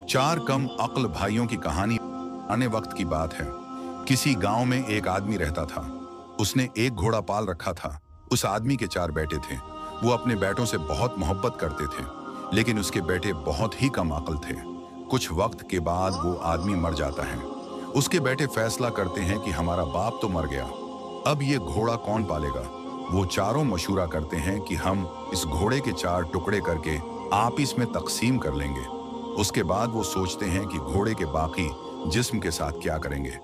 चार कम अक्ल भाइयों की कहानी। आने वक्त की बात है। किसी गांव में एक आदमी रहता था। उसने एक घोड़ा पाल रखा था। उस आदमी के चार बेटे थे। वो अपने बेटों से बहुत मोहब्बत करते थे, लेकिन उसके बेटे बहुत ही कम अक्ल थे। कुछ वक्त के बाद वो आदमी मर जाता है। उसके बेटे फैसला करते हैं कि हमारा बाप तो मर गया, अब ये घोड़ा कौन पालेगा। वो चारों मशूरा करते हैं कि हम इस घोड़े के चार टुकड़े करके आपस में तकसीम कर लेंगे। उसके बाद वो सोचते हैं कि घोड़े के बाकी जिस्म के साथ क्या करेंगे।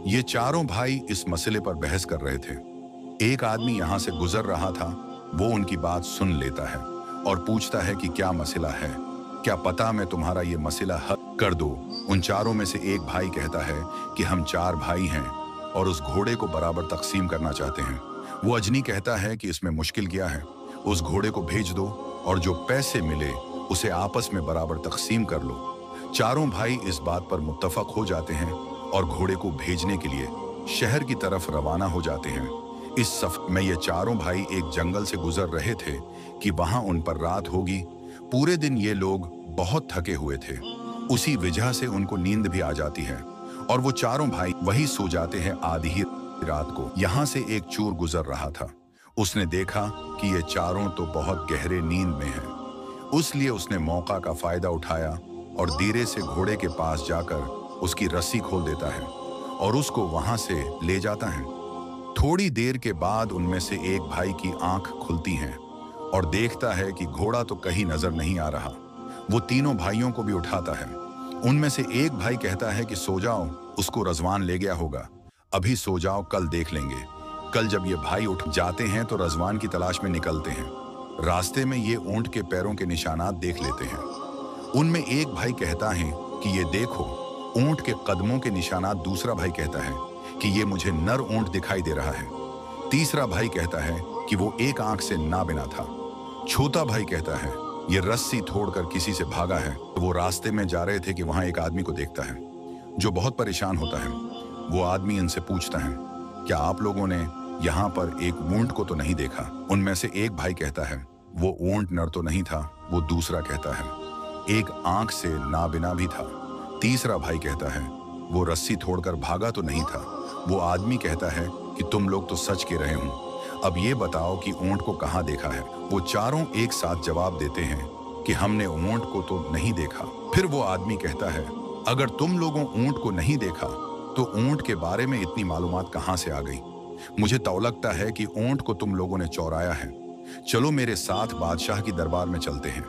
ये चारों भाई इस मसले पर बहस कर रहे थे। एक आदमी यहाँ से गुजर रहा था। वो उनकी बात सुन लेता है और पूछता है कि क्या मसला है, क्या पता मैं तुम्हारा ये मसला हल कर दूं। उन चारों में से एक भाई कहता है कि हम चार भाई हैं और उस घोड़े को बराबर तकसीम करना चाहते हैं। वो अजनी कहता है कि इसमें मुश्किल क्या है, उस घोड़े को भेज दो और जो पैसे मिले उसे आपस में बराबर तकसीम कर लो। चारों भाई इस बात पर मुत्तफक हो जाते हैं और घोड़े को भेजने के लिए शहर की तरफ रवाना हो जाते हैं। इस सफर में ये चारों भाई एक जंगल से गुजर रहे थे कि वहां उन पर रात होगी। पूरे दिन ये लोग बहुत थके हुए थे, उसी वजह से उनको नींद भी आ जाती है और वो चारों भाई वही सो जाते हैं। आधी ही रात को यहाँ से एक चोर गुजर रहा था। उसने देखा कि ये चारों तो बहुत गहरे नींद में हैं। उसलिए उसने मौका का फायदा उठाया और धीरे से घोड़े के पास जाकर उसकी रस्सी खोल देता है और उसको वहां से ले जाता है। थोड़ी देर के बाद उनमें से एक भाई की आंख खुलती है और देखता है कि घोड़ा तो कहीं नजर नहीं आ रहा। वो तीनों भाइयों को भी उठाता है। उनमें से एक भाई कहता है कि सो जाओ, उसको रजवान ले गया होगा, अभी सो जाओ, कल देख लेंगे। कल जब ये भाई उठ जाते हैं तो रजवान की तलाश में निकलते हैं। रास्ते में ये ऊंट के पैरों के निशानात देख लेते हैं। उनमें एक भाई कहता है कि ये देखो ऊंट के कदमों के निशानात। दूसरा भाई कहता है कि ये मुझे नर ऊंट दिखाई दे रहा है। तीसरा भाई कहता है कि वो एक आंख से नाबिना था। छोटा भाई कहता है ये रस्सी तोड़कर किसी से भागा है। तो वो रास्ते में जा रहे थे कि वहां एक आदमी को देखता है जो बहुत परेशान होता है। वो आदमी इनसे पूछता है, क्या आप लोगों ने यहाँ पर एक ऊंट को तो नहीं देखा। उनमें से एक भाई कहता है वो ऊंट नर तो नहीं था। वो दूसरा कहता है एक आंख से नाबिना भी था। तीसरा भाई कहता है वो रस्सी तोड़कर भागा तो नहीं था। वो आदमी कहता है कि तुम लोग तो सच कह रहे हो, अब ये बताओ कि ऊंट को कहाँ देखा है। वो चारों एक साथ जवाब देते हैं कि हमने ऊंट को तो नहीं देखा। फिर वो आदमी कहता है अगर तुम लोगों ऊंट को नहीं देखा तो ऊंट के बारे में इतनी मालूमात कहाँ से आ गई। मुझे तो लगता है कि ऊंट को तुम लोगों ने चौराया है। चलो मेरे साथ बादशाह की दरबार में चलते हैं,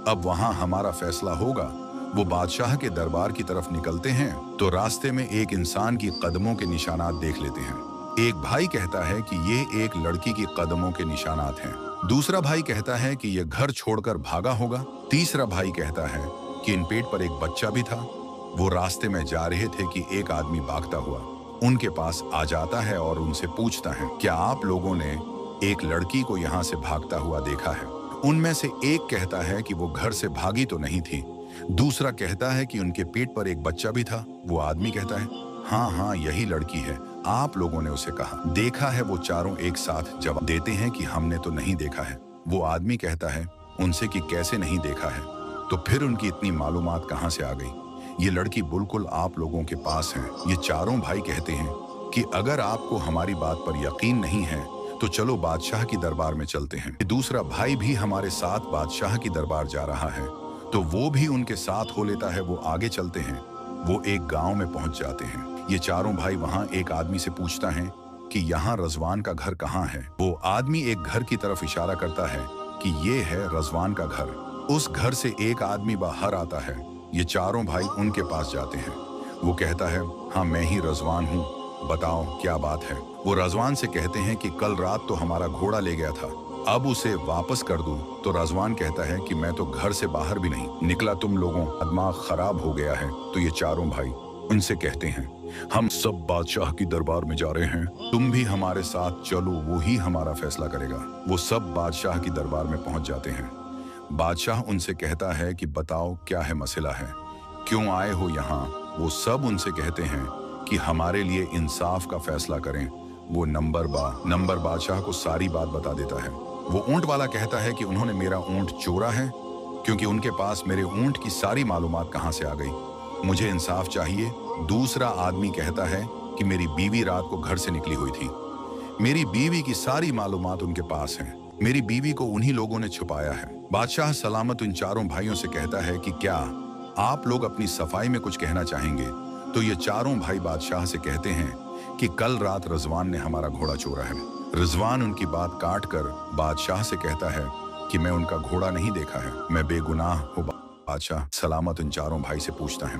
अब वहां हमारा फैसला होगा। वो बादशाह के दरबार की तरफ निकलते हैं तो रास्ते में एक इंसान की कदमों के निशानात देख लेते हैं। एक भाई कहता है कि ये एक लड़की की कदमों के निशानात हैं। दूसरा भाई कहता है कि ये घर छोड़कर भागा होगा। तीसरा भाई कहता है कि इन पेट पर एक बच्चा भी था। वो रास्ते में जा रहे थे कि एक आदमी भागता हुआ उनके पास आ जाता है और उनसे पूछता है क्या आप लोगों ने एक लड़की को यहाँ से भागता हुआ देखा है। उनमें से एक कहता है कि वो घर से भागी तो नहीं थी। दूसरा कहता है कि उनके पेट पर एक बच्चा भी था। वो आदमी कहता है हाँ हाँ यही लड़की है, आप लोगों ने उसे कहा देखा है। वो चारों एक साथ जवाब देते हैं कि हमने तो नहीं देखा है। वो आदमी कहता है उनसे कि कैसे नहीं देखा है, तो फिर उनकी इतनी मालूमात कहाँ से आ गई। ये लड़की बिल्कुल आप लोगों के पास है। ये चारों भाई कहते हैं कि अगर आपको हमारी बात पर यकीन नहीं है तो चलो बादशाह की दरबार में चलते हैं। दूसरा भाई भी हमारे साथ बादशाह की दरबार जा रहा है तो वो भी उनके साथ हो लेता है। वो आगे चलते हैं। वो एक गांव में पहुंच जाते हैं। ये चारों भाई वहां एक आदमी से पूछता है कि यहाँ रजवान का घर कहाँ है। वो आदमी एक घर की तरफ इशारा करता है कि ये है रजवान का घर। उस घर से एक आदमी बाहर आता है। ये चारों भाई उनके पास जाते हैं। वो कहता है हाँ मैं ही रजवान हूँ, बताओ क्या बात है। वो रजवान से कहते हैं कि कल रात तो हमारा घोड़ा ले गया था, अब उसे वापस कर दूं। तो रजवान कहता है कि मैं तो घर से बाहर भी नहीं निकला, तुम लोगों का दिमाग खराब हो गया है। तो ये चारों भाई उनसे कहते हैं हम सब बादशाह की दरबार में जा रहे हैं, तुम भी हमारे साथ चलो, वो ही हमारा फैसला करेगा। वो सब बादशाह की दरबार में पहुंच जाते हैं। बादशाह उनसे कहता है कि बताओ क्या है मसला है, क्यों आए हो यहाँ। वो सब उनसे कहते हैं कि हमारे लिए इंसाफ का फैसला करें। वो नंबर बादशाह को सारी बात बता देता है। वो ऊंट वाला कहता है कि उन्होंने मेरा ऊंट चोरा है, क्योंकि उनके पास मेरे ऊंट की सारी मालूमात कहां से आ गई। मुझे इंसाफ चाहिए। दूसरा आदमी कहता है कि मेरी बीवी रात को घर से निकली हुई थी। मेरी बीवी की सारी मालूमात उनके पास है। मेरी बीवी को उन्हीं लोगों ने छुपाया है। बादशाह सलामत उन चारों भाइयों से कहता है कि क्या आप लोग अपनी सफाई में कुछ कहना चाहेंगे? तो ये चारों भाई बादशाह से कहते हैं कि कल रात रजवान ने हमारा घोड़ा चोरा है। रिजवान उनकी बात काट कर बादशाह से कहता है कि मैं उनका घोड़ा नहीं देखा है, मैं बेगुनाह हूँ। बादशाह सलामत उन चारों भाई से पूछता है,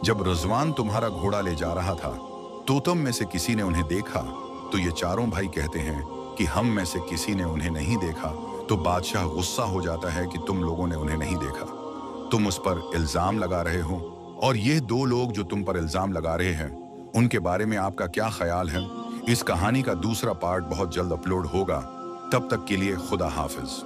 जब रिजवान तुम्हारा घोड़ा ले जा रहा था तो तुम में से किसी ने उन्हें देखा? तो ये चारों भाई कहते हैं कि हम में से किसी ने उन्हें नहीं देखा। तो बादशाह गुस्सा हो जाता है कि तुम लोगों ने उन्हें नहीं देखा, तुम उस पर इल्जाम लगा रहे हो, और ये दो लोग जो तुम पर इल्जाम लगा रहे हैं उनके बारे में आपका क्या ख्याल है? इस कहानी का दूसरा पार्ट बहुत जल्द अपलोड होगा। तब तक के लिए खुदा हाफिज।